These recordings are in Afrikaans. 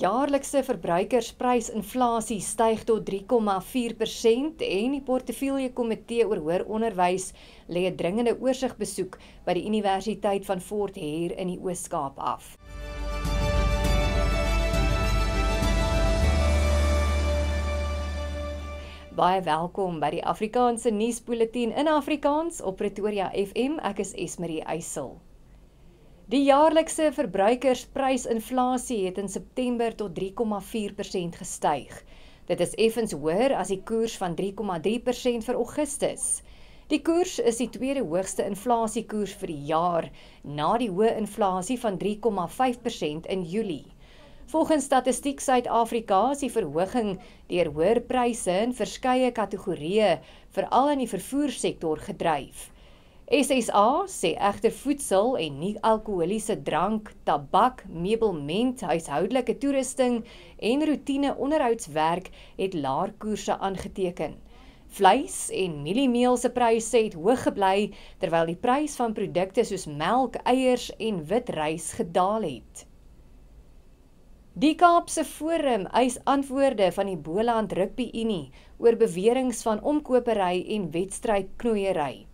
jaarlikse verbruikersprysinflasie styg tot 3,4% en die Portefeuljekomitee oor Hoër Onderwys lê 'n dringende oorsigbesoek by die Universiteit van Fort Hare in die Oos-Kaap af. Baie welkom by die Afrikaanse nuusbulletin in Afrikaans op Pretoria FM. Ek is Esmerie Eysel. Die jaarlikse verbruikersprysinflasie het in September tot 3,4% gestyg. Dit is effens hoër as die koers van 3,3% vir Augustus. Die koers is die tweede hoogste inflasiekoers vir die jaar, na die hoë inflasie van 3,5% in Julie. Volgens Statistiek Suid-Afrika is die verhoging deur hoër pryse in verskeie kategorieë, veral in die vervoersektor gedryf. SSA sê egter voedsel en nie-alkoholiese drank, tabak, meubelment, huishoudelike toerusting en roetine onderhoudswerk het laer koerse aangeteken. Vleis en mieliemeel se pryse het hoog gebly, terwyl die prys van produkte soos melk, eiers en wit rys gedaal het. Die Kaapse Forum eis antwoorde van die Boland Rugby Unie oor beweringe van omkopery en wedstrydknoeiery.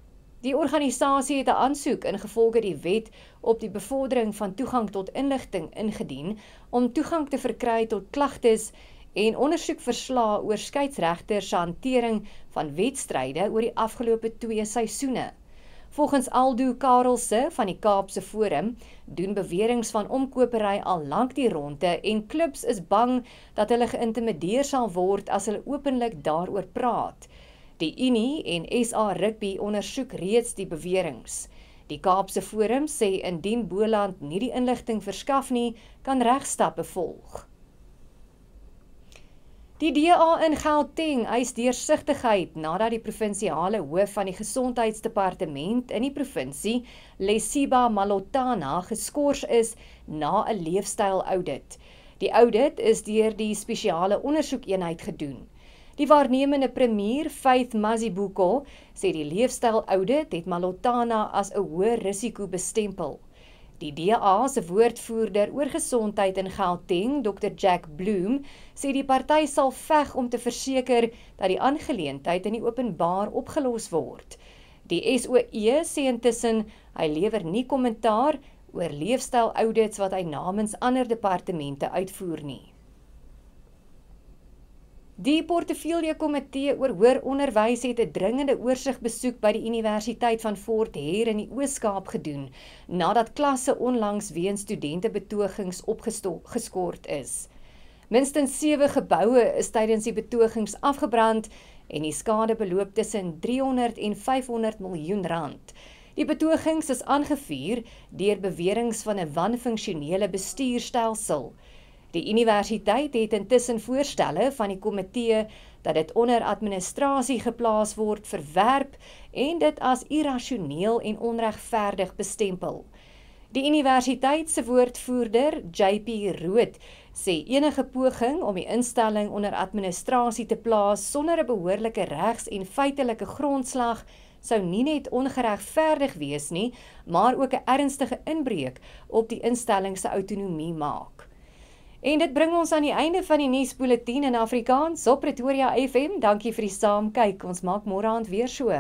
Die organisasie het 'n aansoek ingevolge die wet op die bevordering van toegang tot inligting ingedien om toegang te verkry tot klagtes en ondersoekverslae oor skeieregters se hantering van wedstryde oor die afgelope 2 seisoene. Volgens Aldo Karelse van die Kaapse Forum doen beweringe van omkopery al lank die ronde en klubs is bang dat hulle geïntimideer sal word as hulle openlik daaroor praat. Die Unie en SA Rugby ondersoek reeds die beweringe. Die Kaapse Forum sê indien Boland nie die inligting verskaf nie, kan regstappe volg. Die DA in Gauteng eis deursigtigheid nadat die provinsiale hoof van die gesondheidsdepartement in die provinsie, Lesiba Malotana, geskort is na 'n leefstyl-audit. Die audit is deur die spesiale ondersoekeenheid gedoen. Die waarnemende premier, Faith Mazibuko, sê die leefstyl-audit het Malotana as 'n hoë risiko bestempel. Die DA se woordvoerder oor gesondheid in Gauteng, Dr. Jack Bloom, sê die party sal veg om te verseker dat die aangeleentheid in die openbaar opgelos word. Die SOE sê intussen hy lewer nie kommentaar oor leefstyl-audits wat hy namens ander departemente uitvoer nie. Die Portefeuljekomitee oor Hoër Onderwys het 'n dringende oorsigbesoek by die Universiteit van Fort Hare in die Oos-Kaap gedoen, nadat klasse onlangs weens studentebetogings opgeskort is. Minstens 7 geboue is tydens die betogings afgebrand en die skade beloop tussen 300 en 500 miljoen rand. Die betogings is aangevuur deur beweringe van 'n wanfunksionele bestuurstelsel. Die universiteit het intussen voorstelle van die komitee dat dit onder administrasie geplaas word verwerp en dit as irrasioneel en onregverdig bestempel. Die universiteit se woordvoerder, JP Rood, sê enige poging om die instelling onder administrasie te plaas sonder 'n behoorlike regs- en feitelike grondslag sou nie net ongeregverdig wees nie, maar ook 'n ernstige inbreuk op die instelling se autonomie maak. En dit bring ons aan die einde van die nuusbulletin in Afrikaans op Pretoria FM. Dankie vir die saamkyk. Ons maak môre aand weer so.